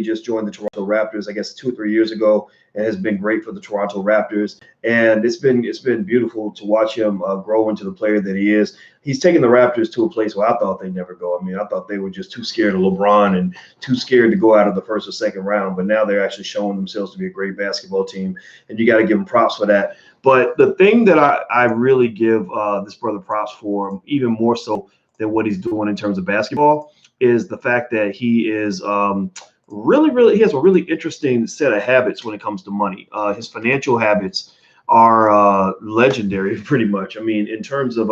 He just joined the Toronto Raptors, I guess 2 or 3 years ago, and has been great for the Toronto Raptors. And it's been beautiful to watch him grow into the player that he is. He's taken the Raptors to a place where I thought they'd never go. I mean, I thought they were just too scared of LeBron and too scared to go out of the first or second round. But now they're actually showing themselves to be a great basketball team, and you got to give them props for that. But the thing that I really give this brother props for, even more so than what he's doing in terms of basketball, is the fact that he is he has a really interesting set of habits when it comes to money. His financial habits are legendary, pretty much. I mean, in terms of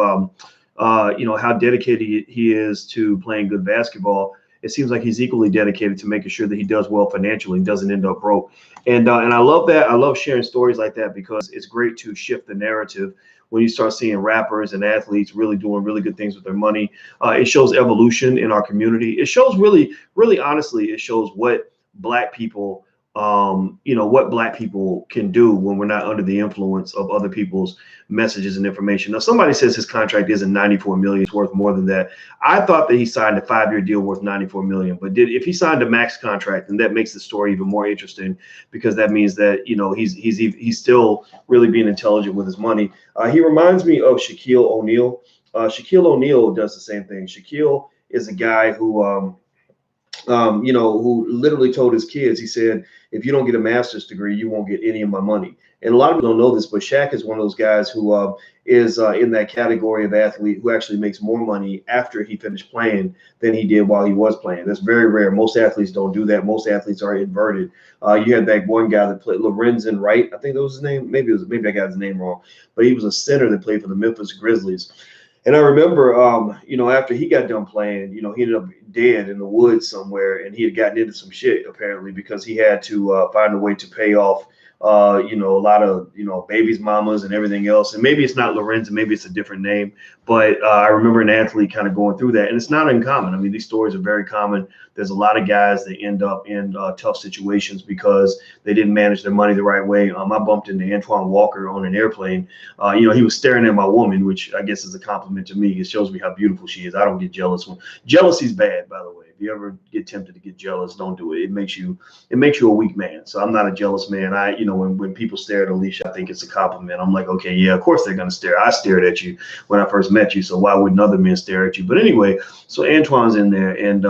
how dedicated he is to playing good basketball, it seems like he's equally dedicated to making sure that he does well financially and doesn't end up broke. And I love that. I love sharing stories like that because it's great to shift the narrative when you start seeing rappers and athletes really doing really good things with their money. It shows evolution in our community. It shows really honestly, it shows what black people what black people can do when we're not under the influence of other people's messages and information. Now, somebody says his contract isn't 94 million, it's worth more than that. I thought that he signed a 5-year deal worth 94 million, but if he signed a max contract, then that makes the story even more interesting, because that means that he's still really being intelligent with his money. He reminds me of Shaquille O'Neal. Shaquille O'Neal does the same thing. Shaquille is a guy who who literally told his kids, he said, if you don't get a master's degree, you won't get any of my money. And a lot of people don't know this, but Shaq is one of those guys who is in that category of athlete who actually makes more money after he finished playing than he did while he was playing. That's very rare. Most athletes don't do that. Most athletes are inverted. You had that one guy that played, Lorenzen Wright, I think that was his name. Maybe I got his name wrong, but he was a center that played for the Memphis Grizzlies. And I remember, after he got done playing, he ended up dead in the woods somewhere, and he had gotten into some shit apparently because he had to find a way to pay off, a lot of, babies' mamas and everything else. And maybe it's not Lorenzen, maybe it's a different name. But I remember an athlete kind of going through that, and it's not uncommon. I mean, these stories are very common. There's a lot of guys that end up in tough situations because they didn't manage their money the right way. I bumped into Antoine Walker on an airplane. He was staring at my woman, which I guess is a compliment to me. It shows me how beautiful she is. I don't get jealous. Jealousy's bad, by the way. If you ever get tempted to get jealous, don't do it. It makes you a weak man. So I'm not a jealous man. When people stare at Alicia, I think it's a compliment. I'm like, okay, yeah, of course they're gonna stare. I stared at you when I first met you, so why wouldn't other men stare at you? But anyway, so Antoine's in there, and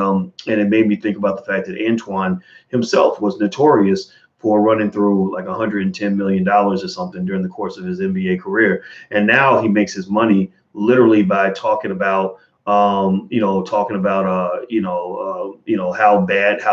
it made me think about the fact that Antoine himself was notorious for running through like $110 million or something during the course of his NBA career. And now he makes his money literally by talking about how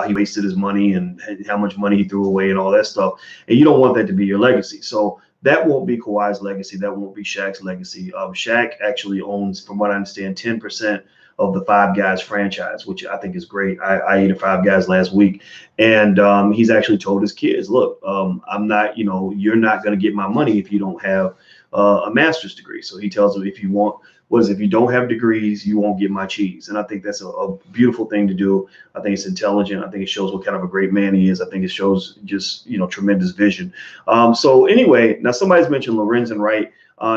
he wasted his money and how much money he threw away and all that stuff. And you don't want that to be your legacy. So that won't be Kawhi's legacy. That won't be Shaq's legacy. Shaq actually owns, from what I understand, 10% of the Five Guys franchise, which I think is great. I ate at Five Guys last week, and he's actually told his kids, look, I'm not, you're not going to get my money if you don't have a master's degree. So he tells them, if you don't have degrees, you won't get my cheese. And I think that's a beautiful thing to do. I think it's intelligent. I think it shows what kind of a great man he is. I think it shows just, tremendous vision. So anyway, now somebody's mentioned Lorenzen Wright.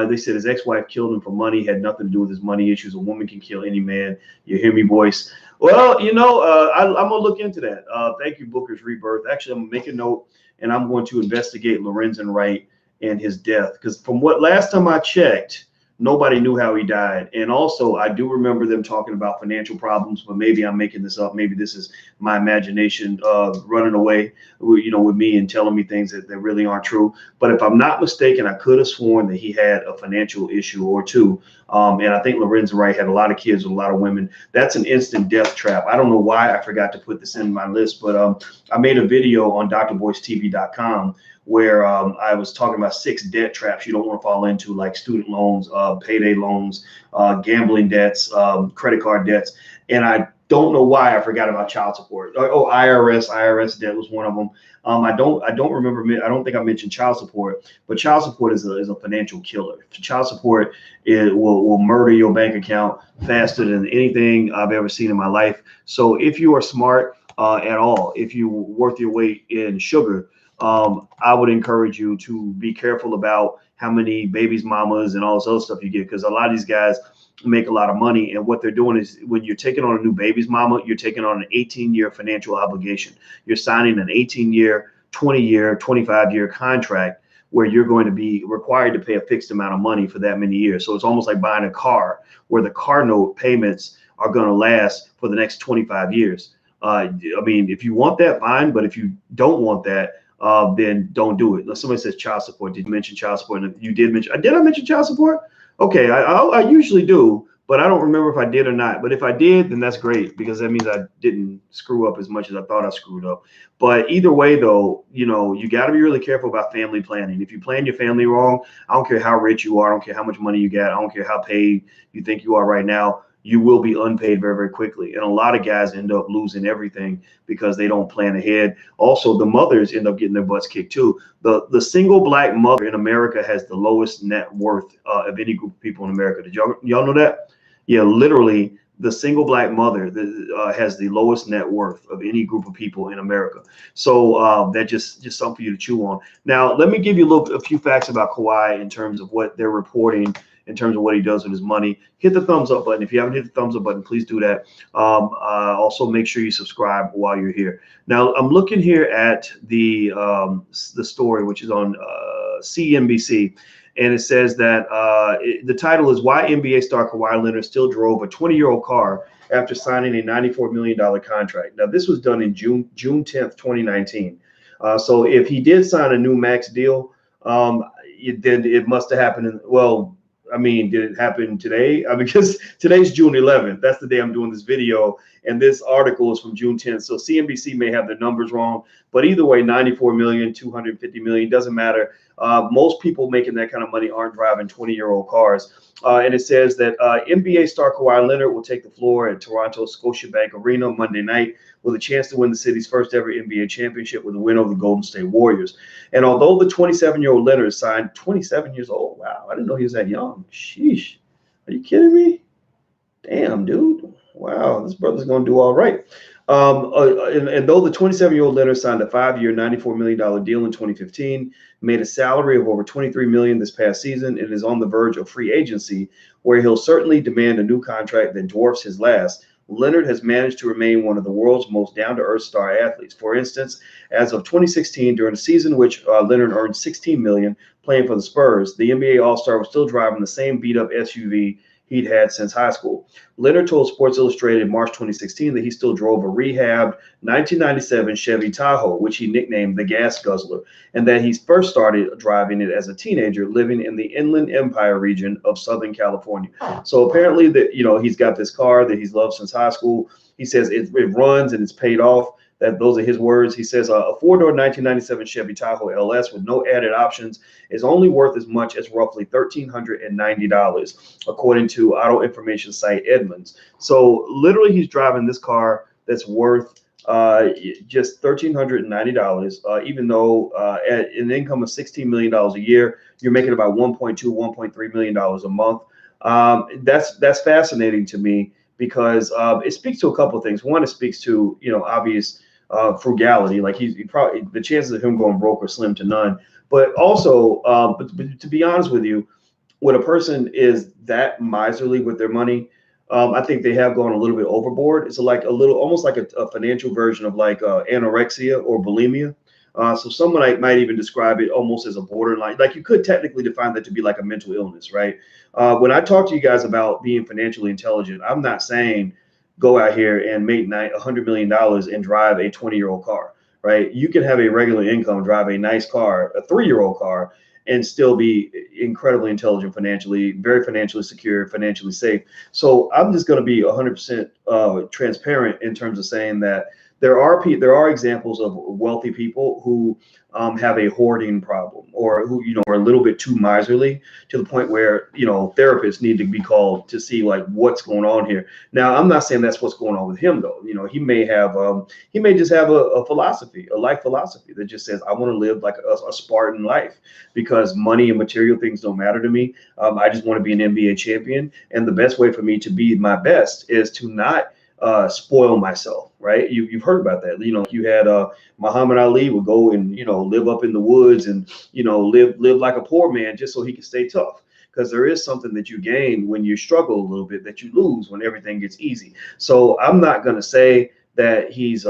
They said his ex-wife killed him for money, had nothing to do with his money issues. A woman can kill any man. You hear me, Boyce? Well, I'm going to look into that. Thank you, Booker's Rebirth. Actually, I'm going to make a note, and I'm going to investigate Lorenzen Wright and his death. Because from what last time I checked, nobody knew how he died. And also, I do remember them talking about financial problems, but maybe I'm making this up. Maybe this is my imagination running away, with me and telling me things that really aren't true. But if I'm not mistaken, I could have sworn that he had a financial issue or two. And I think Lorenzen Wright had a lot of kids with a lot of women. That's an instant death trap. I don't know why I forgot to put this in my list, but I made a video on drboycetv.com where I was talking about 6 debt traps you don't want to fall into, like student loans, payday loans, gambling debts, credit card debts. And I don't know why I forgot about child support. Oh, IRS debt was one of them. I don't remember. I don't think I mentioned child support, but child support is a financial killer. Child support will murder your bank account faster than anything I've ever seen in my life. So if you are smart at all, if you're worth your weight in sugar, I would encourage you to be careful about how many babies, mamas, and all this other stuff you get, because a lot of these guys, make a lot of money. And what they're doing is when you're taking on a new baby's mama, you're taking on an 18-year financial obligation. You're signing an 18-year, 20-year, 25-year contract where you're going to be required to pay a fixed amount of money for that many years. So it's almost like buying a car where the car note payments are going to last for the next 25 years. I mean, if you want that, fine. But if you don't want that, then don't do it. Somebody says child support. Did you mention child support? And you did mention. Did I mention child support? Okay, I usually do, but I don't remember if I did or not. But if I did, then that's great, because that means I didn't screw up as much as I thought I screwed up. But either way, though, you know, you got to be really careful about family planning. If you plan your family wrong, I don't care how rich you are, I don't care how much money you got, I don't care how paid you think you are right now, you will be unpaid very, very quickly. And a lot of guys end up losing everything because they don't plan ahead. Also, the mothers end up getting their butts kicked too. The single black mother in America has the lowest net worth of any group of people in America. Did y'all know that? Yeah, literally, the single black mother has the lowest net worth of any group of people in America. So that's just something for you to chew on. Now, let me give you a few facts about Kawhi in terms of what they're reporting, in terms of what he does with his money. Hit the thumbs up button. If you haven't hit the thumbs up button, please do that. Also, make sure you subscribe while you're here. Now, I'm looking here at the story, which is on CNBC. And it says that the title is "Why NBA Star Kawhi Leonard Still Drove a 20-Year-Old Car After Signing a $94 million Contract." Now, this was done in June 10th, 2019. So if he did sign a new max deal, then it must have happened. Well, I mean, did it happen today? Because today's June 11th. That's the day I'm doing this video. And this article is from June 10th. So CNBC may have the numbers wrong. But either way, 94 million, 250 million, doesn't matter. Most people making that kind of money aren't driving 20-year-old cars. And it says that NBA star Kawhi Leonard will take the floor at Toronto's Scotiabank Arena Monday night with a chance to win the city's first ever NBA championship with a win over the Golden State Warriors. And although the 27-year-old Leonard signed, 27 years old, wow, I didn't know he was that young. Sheesh, are you kidding me? Damn, dude. Wow, this brother's going to do all right. And though the 27-year-old Leonard signed a 5-year, $94 million deal in 2015, made a salary of over $23 million this past season, and is on the verge of free agency, where he'll certainly demand a new contract that dwarfs his last, Leonard has managed to remain one of the world's most down-to-earth star athletes. For instance, as of 2016, during a season which Leonard earned $16 million playing for the Spurs, the NBA All-Star was still driving the same beat-up SUV he'd had since high school. Leonard told Sports Illustrated in March 2016 that he still drove a rehabbed 1997 Chevy Tahoe, which he nicknamed the Gas Guzzler, and that he first started driving it as a teenager living in the Inland Empire region of Southern California. So apparently that, you know, he's got this car that he's loved since high school. He says it runs and it's paid off. Those are his words. He says a four-door 1997 Chevy Tahoe LS with no added options is only worth as much as roughly $1,390, according to auto information site Edmunds. So literally, he's driving this car that's worth just $1,390, even though at an income of $16 million a year, you're making about $1.3 million a month. That's fascinating to me, because it speaks to a couple of things. One, it speaks to, you know, obvious frugality. Like he probably, the chances of him going broke are slim to none. But also, but to be honest with you, when a person is that miserly with their money, I think they have gone a little bit overboard. It's like almost like a financial version of like anorexia or bulimia. So someone might even describe it almost as a borderline. Like you could technically define that to be like a mental illness, right? When I talk to you guys about being financially intelligent, I'm not saying go out here and make $100 million and drive a 20-year-old car, right? You can have a regular income, drive a nice car, a 3-year-old car, and still be incredibly financially, very financially secure, financially safe. So I'm just going to be 100% transparent in terms of saying that there are examples of wealthy people who have a hoarding problem, or who, you know, are a little bit too miserly to the point where, you know, therapists need to be called to see like what's going on here. Now, I'm not saying that's what's going on with him, though. You know, he may just have a philosophy, a life philosophy that just says, I want to live like a Spartan life, because money and material things don't matter to me. I just want to be an NBA champion, and the best way for me to be my best is to not spoil myself, right? You've heard about that. You know, you had Muhammad Ali would go and, you know, live up in the woods and, you know, live like a poor man just so he could stay tough, because there is something that you gain when you struggle a little bit that you lose when everything gets easy. So I'm not going to say that he's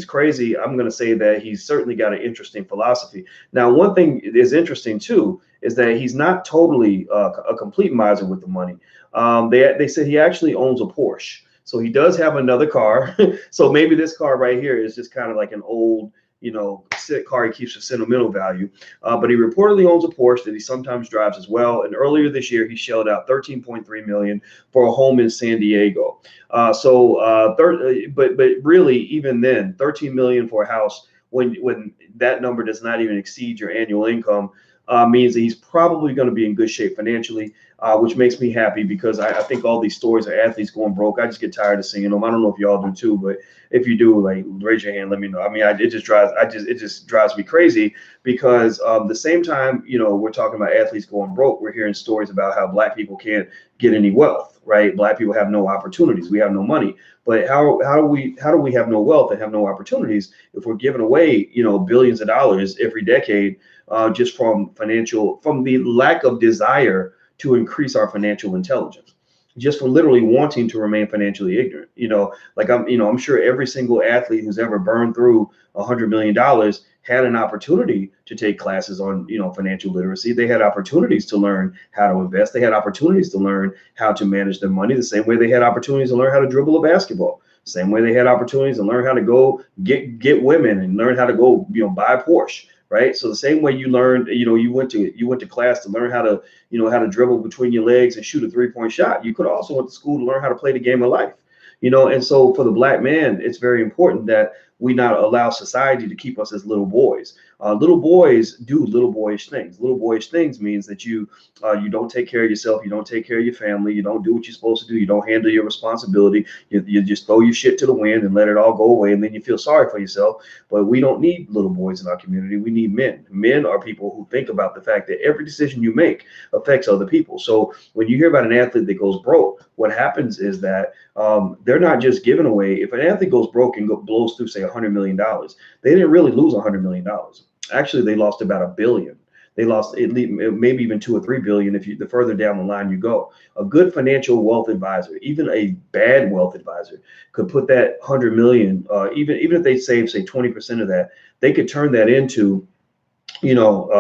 crazy. I'm going to say that he's certainly got an interesting philosophy. Now, one thing is interesting too is that he's not totally a complete miser with the money. They said he actually owns a Porsche, so he does have another car. So maybe this car right here is just kind of like an old, car he keeps for sentimental value. But he reportedly owns a Porsche that he sometimes drives as well. And earlier this year, he shelled out $13.3 million for a home in San Diego. But really, even then, $13 million for a house when that number does not even exceed your annual income means that he's probably going to be in good shape financially, which makes me happy because I think all these stories of athletes going broke, I just get tired of seeing them. I don't know if y'all do too, but if you do, like, raise your hand, let me know. I mean, it just drives me crazy because the same time, we're talking about athletes going broke, we're hearing stories about how Black people can't get any wealth, right? Black people have no opportunities. We have no money. But how do we have no wealth and have no opportunities if we're giving away, billions of dollars every decade just from the lack of desire to increase our financial intelligence, just from literally wanting to remain financially ignorant. I'm sure every single athlete who's ever burned through $100 million had an opportunity to take classes on, financial literacy. They had opportunities to learn how to invest. They had opportunities to learn how to manage their money, the same way they had opportunities to learn how to dribble a basketball. Same way they had opportunities to learn how to go get women and learn how to go, buy a Porsche. Right. So the same way you learned, you went to class to learn how to dribble between your legs and shoot a 3-point shot. You could also went to school to learn how to play the game of life. And so for the Black man, it's very important that we not allow society to keep us as little boys. Little boys do little boyish things. Little boyish things means that you don't take care of yourself, you don't take care of your family, you don't do what you're supposed to do, you don't handle your responsibility, you just throw your shit to the wind and let it all go away, and then you feel sorry for yourself. But we don't need little boys in our community. We need men. Men are people who think about the fact that every decision you make affects other people. So when you hear about an athlete that goes broke, what happens is that they're not just giving away. If an athlete goes broke and blows through, say, $100 million, they didn't really lose $100 million. Actually, they lost about $1 billion. They lost maybe even 2 or 3 billion the further down the line you go. A good financial wealth advisor, even a bad wealth advisor, could put that 100 million, even if they save, say, 20% of that, they could turn that into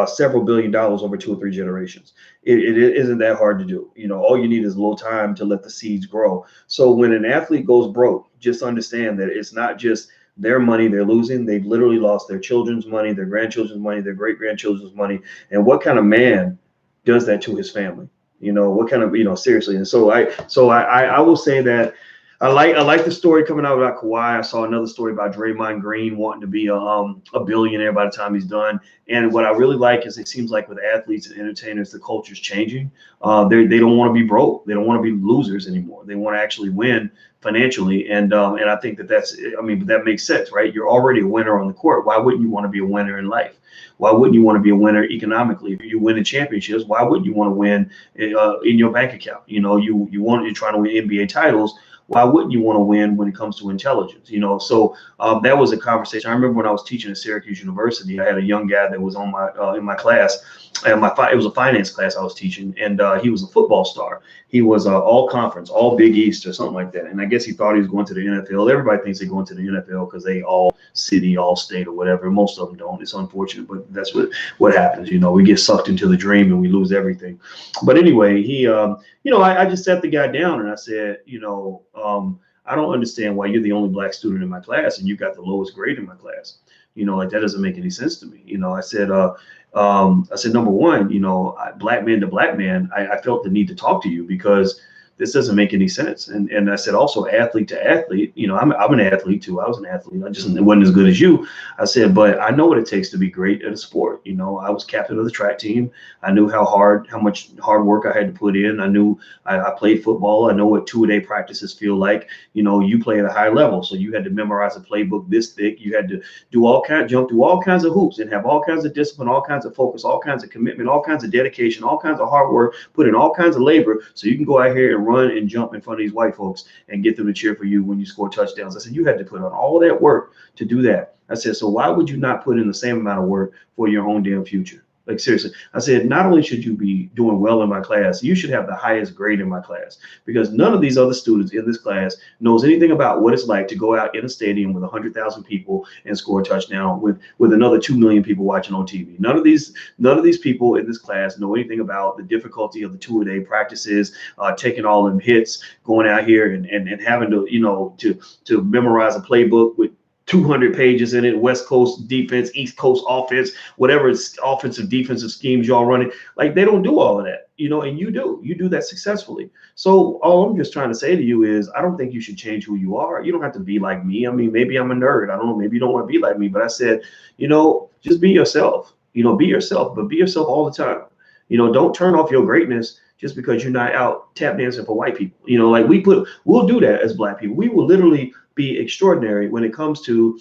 several $billion over 2 or 3 generations. It isn't that hard to do. All you need is a little time to let the seeds grow. So when an athlete goes broke, just understand that it's not just their money they're losing. They've literally lost their children's money, their grandchildren's money, their great-grandchildren's money. And what kind of man does that to his family? What kind of, seriously. And so I will say that I like the story coming out about Kawhi. I saw another story about Draymond Green wanting to be a billionaire by the time he's done. And what I really like is it seems like with athletes and entertainers, the culture's changing. They don't want to be broke. They don't want to be losers anymore. They want to actually win financially. And I think that makes sense, right? You're already a winner on the court. Why wouldn't you want to be a winner in life? Why wouldn't you want to be a winner economically? If you win in championships, why wouldn't you want to win in your bank account? You're trying to win NBA titles. Why wouldn't you want to win when it comes to intelligence? So that was a conversation. I remember when I was teaching at Syracuse University, I had a young guy that was on my in my class, and it was a finance class I was teaching, and he was a football star. He was all conference, all Big East or something like that. And I guess he thought he was going to the NFL. Everybody thinks they're going to the NFL because they all city, all state or whatever. Most of them don't. It's unfortunate, but that's what happens. We get sucked into the dream and we lose everything. But anyway, he I just sat the guy down and I said, I don't understand why you're the only Black student in my class and you got the lowest grade in my class. That doesn't make any sense to me. I said, number one, Black man to Black man, I felt the need to talk to you because this doesn't make any sense. And I said also athlete to athlete, I'm an athlete too. I was an athlete. I just wasn't as good as you. I said, but I know what it takes to be great at a sport. I was captain of the track team. I knew how much hard work I had to put in. I knew I played football. I know what 2-a-day practices feel like. You play at a high level. So you had to memorize a playbook this thick. You had to jump through all kinds of hoops and have all kinds of discipline, all kinds of focus, all kinds of commitment, all kinds of dedication, all kinds of hard work, put in all kinds of labor so you can go out here and run and jump in front of these white folks and get them to cheer for you when you score touchdowns. I said, you had to put on all of that work to do that. I said, so why would you not put in the same amount of work for your own damn future? Like seriously, I said, not only should you be doing well in my class, you should have the highest grade in my class, because none of these other students in this class knows anything about what it's like to go out in a stadium with 100,000 people and score a touchdown with another 2 million people watching on TV. None of these people in this class know anything about the difficulty of the two-a-day practices, taking all them hits, going out here and having to, to memorize a playbook with 200 pages in it, West Coast defense, East Coast offense, whatever it's offensive defensive schemes y'all running. Like, they don't do all of that, and you do that successfully. So all I'm just trying to say to you is, I don't think you should change who you are. You don't have to be like me. I mean, maybe I'm a nerd. I don't know. Maybe you don't want to be like me, but I said, just be yourself, be yourself, but be yourself all the time. Don't turn off your greatness just because you're not out tap dancing for white people. Like we'll do that as Black people. We will literally be extraordinary when it comes to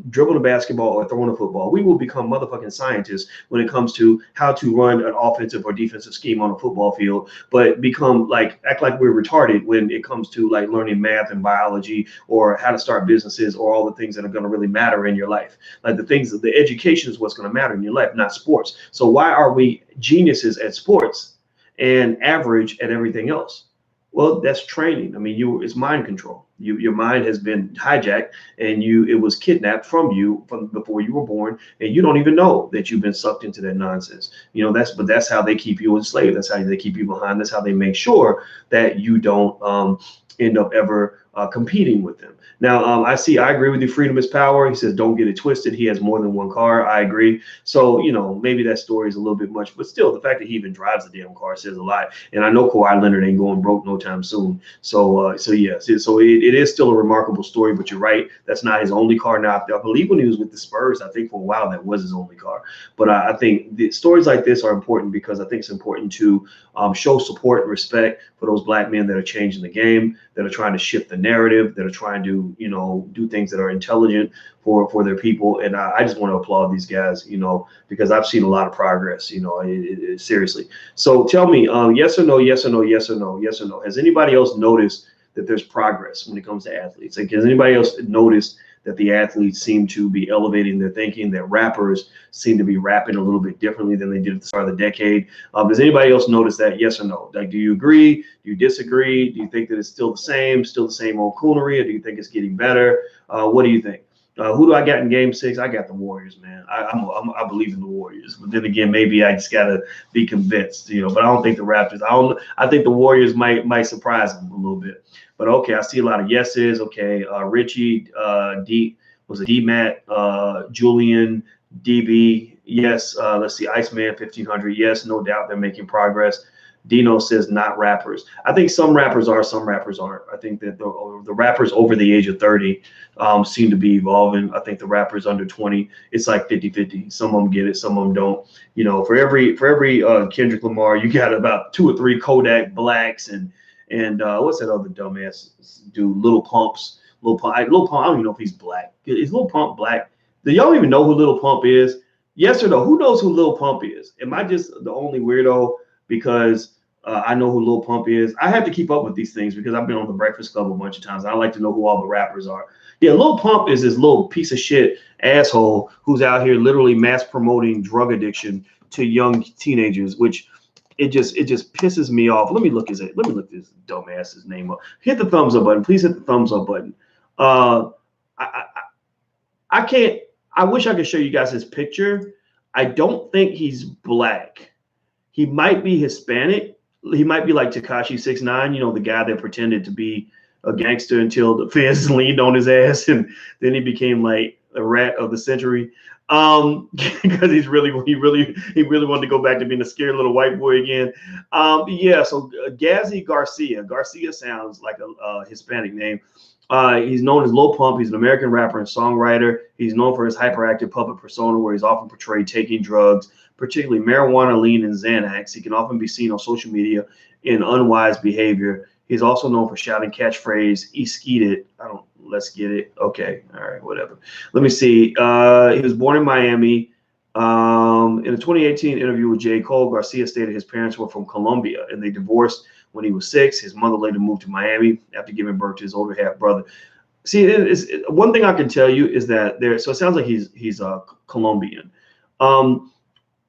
dribbling a basketball or throwing a football. We will become motherfucking scientists when it comes to how to run an offensive or defensive scheme on a football field, but act like we're retarded when it comes to like learning math and biology or how to start businesses or all the things that are going to really matter in your life. Like the education is what's going to matter in your life, not sports. So why are we geniuses at sports and average at everything else? Well, that's training. I mean, it's mind control. Your mind has been hijacked, and it was kidnapped from you from before you were born, and you don't even know that you've been sucked into that nonsense. That's how they keep you enslaved. That's how they keep you behind. That's how they make sure that you don't end up ever competing with them. Now, I agree with you. Freedom is power. He says, don't get it twisted. He has more than one car. I agree. So, maybe that story is a little bit much, but still, the fact that he even drives the damn car says a lot. And I know Kawhi Leonard ain't going broke no time soon. So yes, so it is still a remarkable story, but you're right. That's not his only car. Now, I believe when he was with the Spurs, I think for a while that was his only car. But I think the stories like this are important because I think it's important to show support and respect for those Black men that are changing the game, that are trying to shift the narrative, that are trying to, do things that are intelligent for their people. And I just want to applaud these guys, because I've seen a lot of progress, seriously. So tell me, yes or no, yes or no, yes or no, yes or no. Has anybody else noticed that there's progress when it comes to athletes? Like, has anybody else noticed that the athletes seem to be elevating their thinking, that rappers seem to be rapping a little bit differently than they did at the start of the decade? Does anybody else notice that? Yes or no? Like, do you agree? Do you disagree? Do you think that it's still the same old coonery, or do you think it's getting better? What do you think? Who do I got in Game 6? I got the Warriors, man. I believe in the Warriors, but then again, maybe I just gotta be convinced, But I don't think the Raptors. I think the Warriors might surprise them a little bit. But okay, I see a lot of yeses. Okay, Richie, D-Matt, Julian, DB, yes. Let's see, Iceman 1500, yes, no doubt they're making progress. Dino says not rappers. I think some rappers are, some rappers aren't. I think that the rappers over the age of 30 seem to be evolving. I think the rappers under 20, it's like 50-50. Some of them get it, some of them don't. For every Kendrick Lamar, you got about 2 or 3 Kodak Blacks and what's that other dumbass dude? Lil Pump. I don't even know if he's black. Is Lil Pump black? Do y'all even know who Lil Pump is? Yes or no? Who knows who Lil Pump is? Am I just the only weirdo because I know who Lil Pump is? I have to keep up with these things because I've been on the Breakfast Club a bunch of times. I like to know who all the rappers are. Yeah, Lil Pump is this little piece of shit asshole who's out here literally mass promoting drug addiction to young teenagers, which it just pisses me off. Let me look this dumbass's name up. Hit the thumbs up button. Please hit the thumbs up button. I can't. I wish I could show you guys his picture. I don't think he's black. He might be Hispanic. He might be like Tekashi 6ix9ine, the guy that pretended to be a gangster until the fans leaned on his ass, and then he became like a rat of the century. Because he really wanted to go back to being a scared little white boy again. Yeah. So Gazi Garcia. Garcia sounds like a Hispanic name. He's known as Lil Pump. He's an American rapper and songwriter. He's known for his hyperactive public persona, where he's often portrayed taking drugs, particularly marijuana, lean, and Xanax. He can often be seen on social media in unwise behavior. He's also known for shouting catchphrase, "E skeet it." Let's get it. Okay. All right. Whatever. Let me see. He was born in Miami. In a 2018 interview with J. Cole, Garcia stated his parents were from Colombia and they divorced when he was 6. His mother later moved to Miami after giving birth to his older half brother. See, one thing I can tell you is that so it sounds like he's Colombian.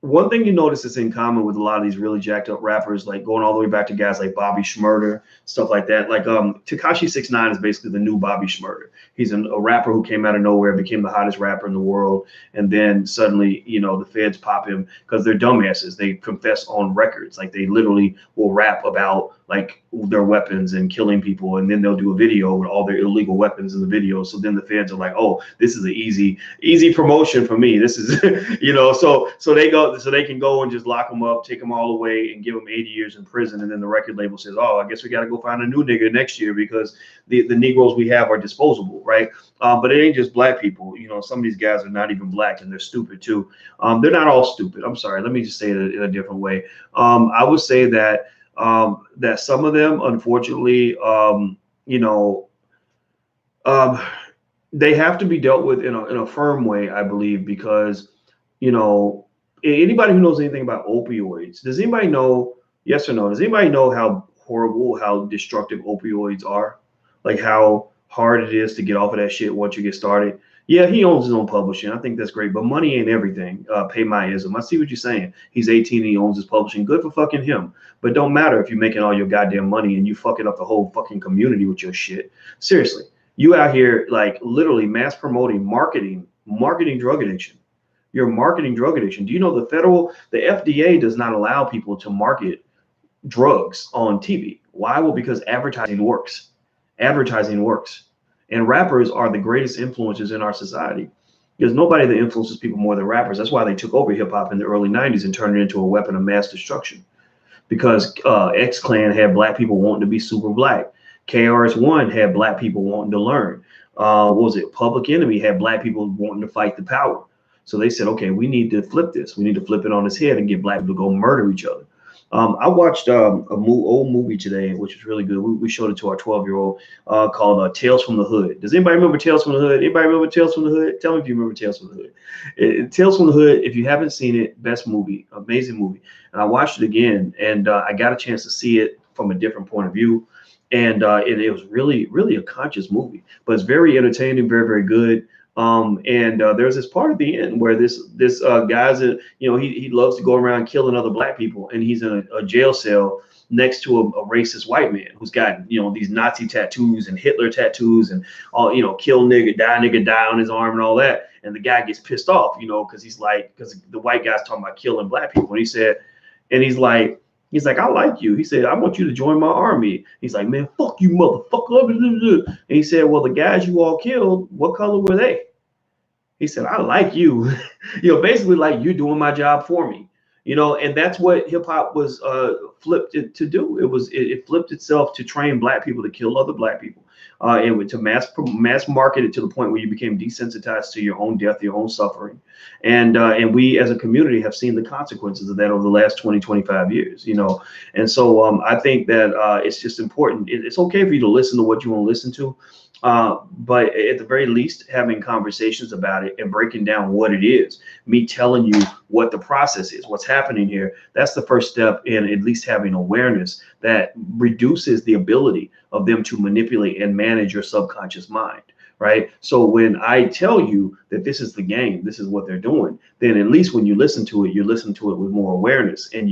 one thing you notice is in common with a lot of these really jacked up rappers, like going all the way back to guys like Bobby Shmurda, stuff like that. Like Tekashi 6ix9ine is basically the new Bobby Shmurda. He's a rapper who came out of nowhere, became the hottest rapper in the world, and then suddenly, the feds pop him because they're dumbasses. They confess on records, like they literally will rap about like their weapons and killing people, and then they'll do a video with all their illegal weapons in the video. So then the feds are like, oh, this is an easy promotion for me. This is so they can go and just lock them up, take them all away, and give them 80 years in prison. And then the record label says, oh, I guess we got to go find a new nigga next year because the Negroes we have are disposable, right? But it ain't just black people. Some of these guys are not even black, and they're stupid too. They're not all stupid. I'm sorry. Let me just say it in a different way. I would say that that some of them, unfortunately, they have to be dealt with in a firm way, I believe, because anybody who knows anything about opioids, does anybody know, yes or no, does anybody know how horrible, how destructive opioids are? Like how hard it is to get off of that shit once you get started. Yeah, he owns his own publishing. I think that's great, but money ain't everything. Pay my ism. I see what you're saying. He's 18 and he owns his publishing. Good for fucking him. But don't matter if you're making all your goddamn money and you fucking up the whole fucking community with your shit. Seriously, you out here like literally mass promoting, marketing drug addiction. You're marketing drug addiction. Do you know the FDA does not allow people to market drugs on TV? Why? Well, because advertising works. Advertising works. And rappers are the greatest influencers in our society. There's nobody that influences people more than rappers. That's why they took over hip hop in the early 90s and turned it into a weapon of mass destruction. Because X-Clan had black people wanting to be super black. KRS-One had black people wanting to learn. What was it? Public Enemy had black people wanting to fight the power. So they said, okay, we need to flip this. We need to flip it on its head and get black people to go murder each other. I watched old movie today, which was really good. We showed it to our 12-year-old called Tales from the Hood. Does anybody remember Tales from the Hood? Anybody remember Tales from the Hood? Tell me if you remember Tales from the Hood. Tales from the Hood, if you haven't seen it, best movie, amazing movie. And I watched it again, and I got a chance to see it from a different point of view. And it was really, really a conscious movie, but it's very entertaining, very, very good. There's this part at the end where this guy's he loves to go around killing other black people, and he's in a jail cell next to a racist white man who's got these Nazi tattoos and Hitler tattoos and all kill nigga die on his arm and all that. And the guy gets pissed off because the white guy's talking about killing black people, and he's like, I like you. He said, I want you to join my army. He's like, man, fuck you, motherfucker. And he said, well, the guys you all killed, what color were they? He said, I like you. Basically like you're doing my job for me. And that's what hip hop was flipped it to do. It flipped itself to train black people to kill other black people. And to mass market it to the point where you became desensitized to your own death, your own suffering. And we as a community have seen the consequences of that over the last 20, 25 years, And so I think that it's just important. It's okay for you to listen to what you want to listen to. But at the very least, having conversations about it and breaking down what it is, me telling you what the process is, what's happening here, that's the first step in at least having awareness that reduces the ability of them to manipulate and manage your subconscious mind. Right. So when I tell you that this is the game, this is what they're doing, then at least when you listen to it, you listen to it with more awareness and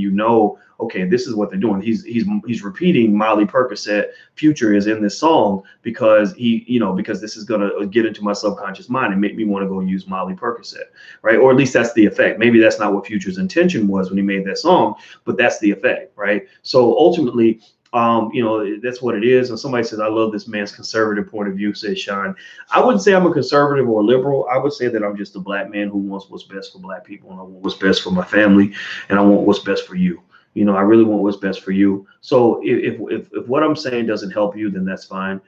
okay, this is what they're doing. He's repeating Molly Percocet, Future is in this song because because this is going to get into my subconscious mind and make me want to go use Molly Percocet. Right. Or at least that's the effect. Maybe that's not what Future's intention was when he made that song, but that's the effect. Right. So ultimately, that's what it is. And somebody says, I love this man's conservative point of view, says Sean. I wouldn't say I'm a conservative or a liberal. I would say that I'm just a black man who wants what's best for black people, and I want what's best for my family, and I want what's best for you. I really want what's best for you. So if what I'm saying doesn't help you, then that's fine.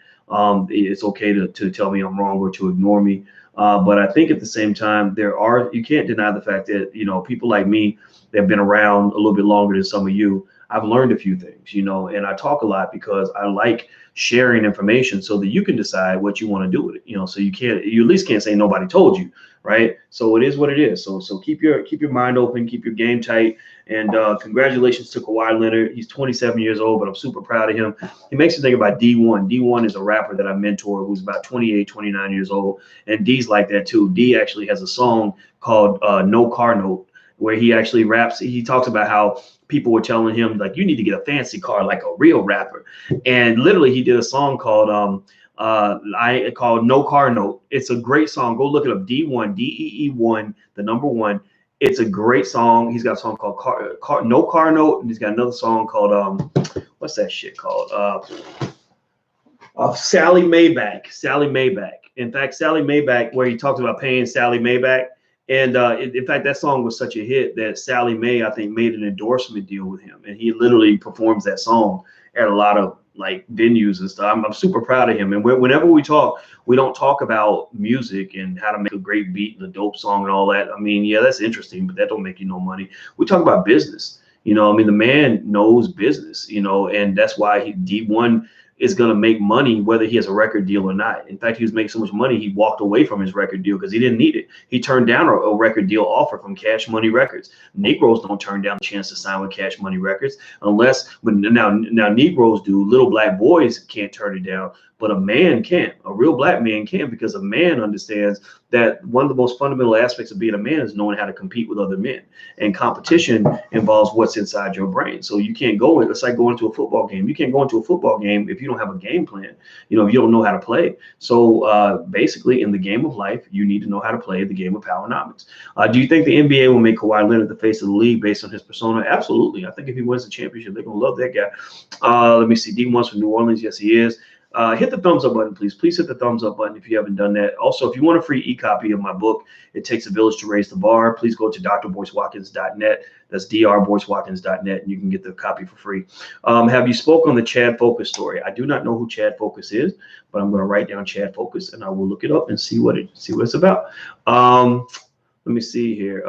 It's okay to tell me I'm wrong or to ignore me. But I think at the same time, you can't deny the fact that, people like me that have been around a little bit longer than some of you, I've learned a few things, and I talk a lot because I like sharing information so that you can decide what you want to do with it. So you at least can't say nobody told you, right? So it is what it is. So keep your mind open, keep your game tight, and congratulations to Kawhi Leonard. He's 27 years old, but I'm super proud of him. He makes me think about D1. D1 is a rapper that I mentor who's about 28, 29 years old, and D's like that too. D actually has a song called No Car Note. where he actually raps. He talks about how people were telling him like, you need to get a fancy car like a real rapper. And literally he did a song called I called No Car Note. It's a great song. Go look it up. D1 DEE1, the number one. It's a great song. He's got a song called No Car Note, and he's got another song called what's that shit called? Sally Maybach. Sally Maybach. In fact, Sally Maybach, where he talks about paying Sally Maybach. And in fact, that song was such a hit that Sally Mae, I think, made an endorsement deal with him. And he literally performs that song at a lot of like venues and stuff. I'm super proud of him. And whenever we talk, we don't talk about music and how to make a great beat and a dope song and all that. I mean, yeah, that's interesting, but that don't make you no money. We talk about business. You know, I mean, the man knows business, you know, and that's why D1 is going to make money whether he has a record deal or not. In fact, he was making so much money, he walked away from his record deal because he didn't need it. He turned down a record deal offer from Cash Money Records. Negroes don't turn down the chance to sign with Cash Money Records unless, but now Negroes do. Little black boys can't turn it down, but a man can. A real black man can, because a man understands that one of the most fundamental aspects of being a man is knowing how to compete with other men. And competition involves what's inside your brain. So you can't go in, it's like going to a football game. You can't go into a football game if you don't have a game plan, you know, if you don't know how to play. So basically in the game of life, you need to know how to play the game of powernomics. Do you think the NBA will make Kawhi Leonard the face of the league based on his persona? Absolutely. I think if he wins the championship, they're going to love that guy. Let me see. D1's from New Orleans. Yes, he is. Hit the thumbs up button, please. Please hit the thumbs up button if you haven't done that. Also, if you want a free e-copy of my book, It Takes a Village to Raise the Bar, please go to drboycewatkins.net. That's drboycewatkins.net, and you can get the copy for free. Have you spoke on the Chad Focus story? I do not know who Chad Focus is, but I'm going to write down Chad Focus, and I will look it up and see what it's about. Let me see here.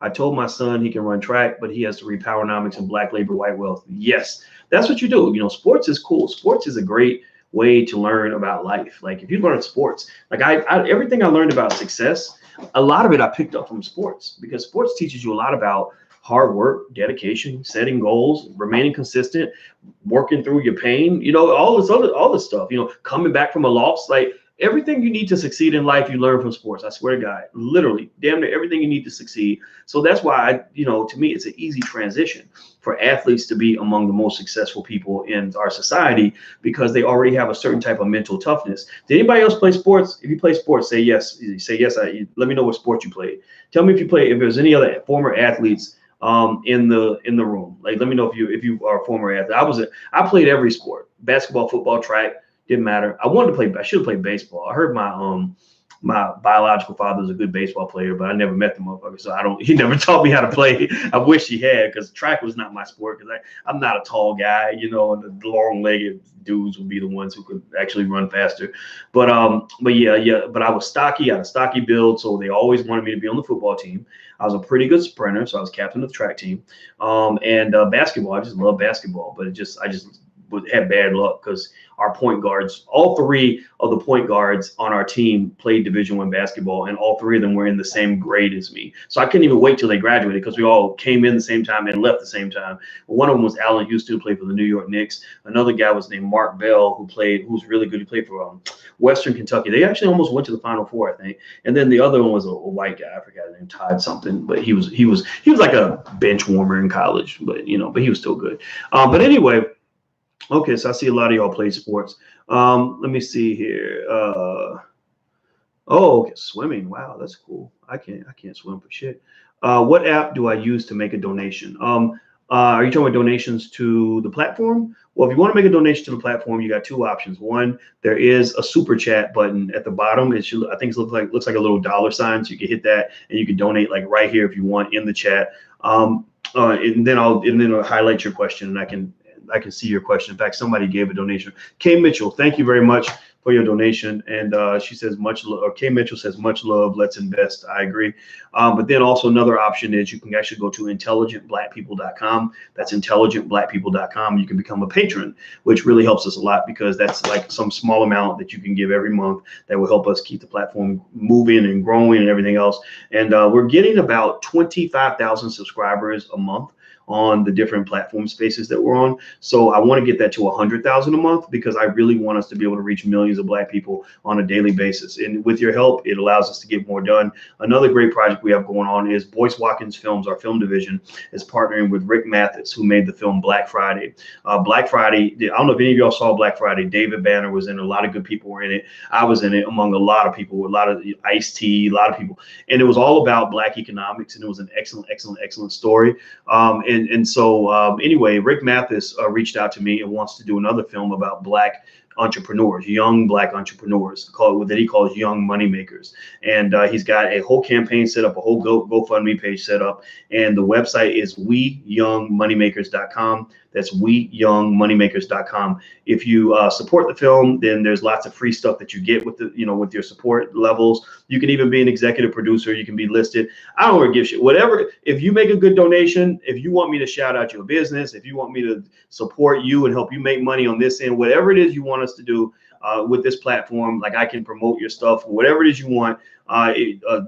I told my son he can run track, but he has to read Powernomics and Black Labor, White Wealth. Yes, that's what you do. You know, sports is cool. Sports is a great way to learn about life. Like if you learn sports, like I everything I learned about success, a lot of it I picked up from sports, because sports teaches you a lot about hard work, dedication, setting goals, remaining consistent, working through your pain, you know, all this stuff, you know, coming back from a loss, like everything you need to succeed in life, you learn from sports. I swear to God, literally, damn near everything you need to succeed. So that's why to me, it's an easy transition for athletes to be among the most successful people in our society, because they already have a certain type of mental toughness. Did anybody else play sports? If you play sports, say yes. Say yes. Let me know what sport you played. Tell me if there's any other former athletes in the room. Like, let me know if you are a former athlete. I played every sport: basketball, football, track. Didn't matter. I should have played baseball. I heard my biological father was a good baseball player, but I never met the motherfucker, so he never taught me how to play. I wish he had, because track was not my sport, because I'm not a tall guy, you know, and the long-legged dudes would be the ones who could actually run faster. But yeah, but I was stocky. I had a stocky build, so they always wanted me to be on the football team. I was a pretty good sprinter, so I was captain of the track team. And basketball, I just love basketball, but I just had bad luck, because our point guards, all three of the point guards on our team played Division I basketball, and all three of them were in the same grade as me. So I couldn't even wait till they graduated, because we all came in the same time and left the same time. One of them was Allen Houston, who played for the New York Knicks. Another guy was named Mark Bell, who's really good. He played for Western Kentucky. They actually almost went to the Final Four, I think. And then the other one was a white guy. I forgot his name, Todd something, but he was like a bench warmer in college, but but he was still good. But anyway. Okay, so I see a lot of y'all play sports. Let me see here. Okay, swimming. Wow, that's cool. I can't swim for shit. What app do I use to make a donation? Are you talking about donations to the platform? Well, if you want to make a donation to the platform, you got two options. One, there is a super chat button at the bottom. I think it looks like a little $, so you can hit that and you can donate like right here if you want in the chat. And then I'll highlight your question, and I can see your question. In fact, somebody gave a donation. Kay Mitchell, thank you very much for your donation. And she says Kay Mitchell says much love. Let's invest. I agree. But then also another option is you can actually go to intelligentblackpeople.com. That's intelligentblackpeople.com. You can become a patron, which really helps us a lot, because that's like some small amount that you can give every month that will help us keep the platform moving and growing and everything else. And we're getting about 25,000 subscribers a month on the different platform spaces that we're on. So I want to get that to 100,000 a month, because I really want us to be able to reach millions of Black people on a daily basis. And with your help, it allows us to get more done. Another great project we have going on is Boyce Watkins Films, our film division, is partnering with Rick Mathis, who made the film Black Friday. Black Friday, I don't know if any of y'all saw Black Friday. David Banner was in it. A lot of good people were in it. I was in it among a lot of people, a lot of Ice-T, a lot of people. And it was all about Black economics, and it was an excellent story. Anyway, Rick Mathis reached out to me and wants to do another film about Black entrepreneurs, young Black entrepreneurs, that he calls young moneymakers. And he's got a whole campaign set up, a whole GoFundMe page set up, and the website is weyoungmoneymakers.com. That's weyoungmoneymakers.com. If you support the film, then there's lots of free stuff that you get with with your support levels. You can even be an executive producer. You can be listed. I don't really give shit. Whatever. If you make a good donation, if you want me to shout out your business, if you want me to support you and help you make money on this end, whatever it is you want us to do with this platform, like I can promote your stuff, whatever it is you want.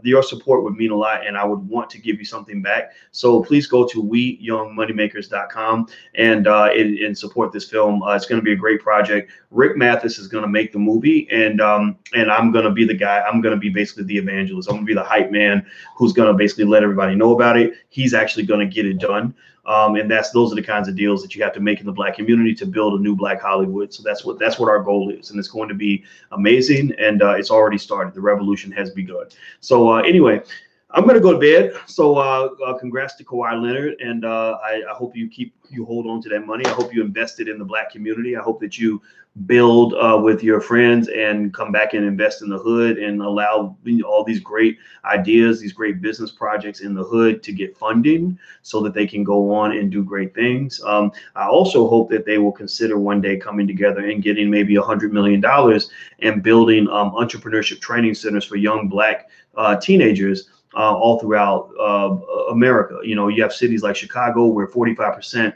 Your support would mean a lot, and I would want to give you something back. So please go to weyoungmoneymakers.com and support this film. It's going to be a great project. Rick Mathis is going to make the movie, and I'm going to be the guy. I'm going to be basically the evangelist. I'm going to be the hype man who's going to basically let everybody know about it. He's actually going to get it done. And those are the kinds of deals that you have to make in the Black community to build a new Black Hollywood. So that's what our goal is, and it's going to be amazing. And it's already started. The revolution has begun. So anyway, I'm going to go to bed. So congrats to Kawhi Leonard, and I hope you hold on to that money. I hope you invest it in the Black community. I hope that you build with your friends and come back and invest in the hood and allow all these great ideas, these great business projects in the hood to get funding so that they can go on and do great things. I also hope that they will consider one day coming together and getting maybe $100 million and building entrepreneurship training centers for young Black teenagers all throughout America. You have cities like Chicago, where 45%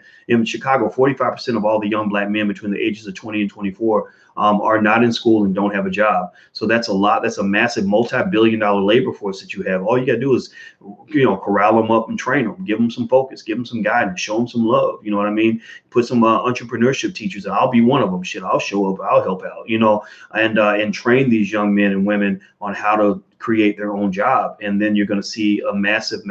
of all the young Black men between the ages of 20 and 24 are not in school and don't have a job. So that's a lot. That's a massive multi-billion-dollar labor force that you have. All you got to do is, corral them up and train them, give them some focus, give them some guidance, show them some love. You know what I mean? Put some entrepreneurship teachers, and I'll be one of them. Shit, I'll show up, I'll help out, and train these young men and women on how to create their own job. And then you're going to see a massive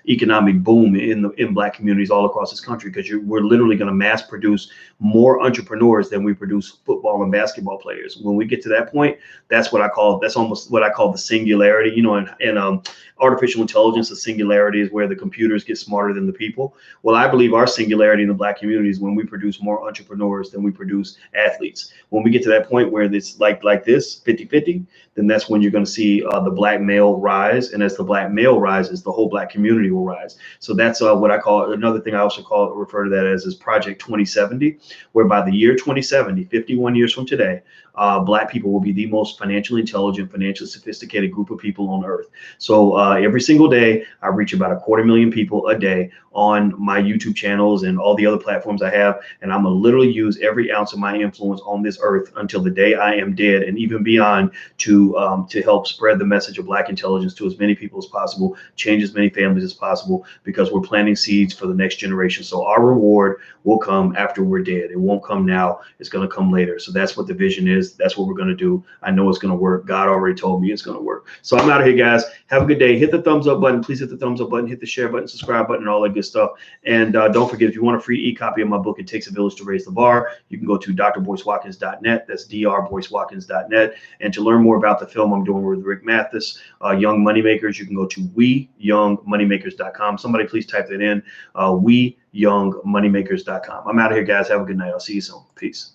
economic boom in Black communities all across this country, because we're literally going to mass produce more entrepreneurs than we produce football and basketball players. When we get to that point, that's almost what I call the singularity. In artificial intelligence, the singularity is where the computers get smarter than the people. Well, I believe our singularity in the Black community is when we produce more entrepreneurs than we produce athletes. When we get to that point where it's like this 50-50, then that's when you're going to see the Black male rise. And as the Black male rises, the whole Black community will rise. So that's what I call, another thing I also refer to that as is Project 2070, where by the year 2070, 51 years from today, Black people will be the most financially intelligent, financially sophisticated group of people on earth. So every single day, I reach about 250,000 people a day on my YouTube channels and all the other platforms I have. And I'm going to literally use every ounce of my influence on this earth until the day I am dead, and even beyond, to help spread the message of Black intelligence to as many people as possible, change as many families as possible, because we're planting seeds for the next generation. So our reward will come after we're dead. It won't come now. It's going to come later. So that's what the vision is. That's what we're going to do. I know it's going to work. God already told me it's going to work. So I'm out of here, guys. Have a good day. Hit the thumbs up button. Please hit the thumbs up button. Hit the share button, subscribe button, and all that good stuff. And don't forget, if you want a free e-copy of my book, It Takes a Village to Raise the Bar, you can go to drboycewatkins.net. That's drboycewatkins.net. And to learn more about the film I'm doing with Rick Mathis, Young Moneymakers, you can go to weyoungmoneymakers.com. Somebody please type that in, weyoungmoneymakers.com. I'm out of here, guys. Have a good night. I'll see you soon. Peace.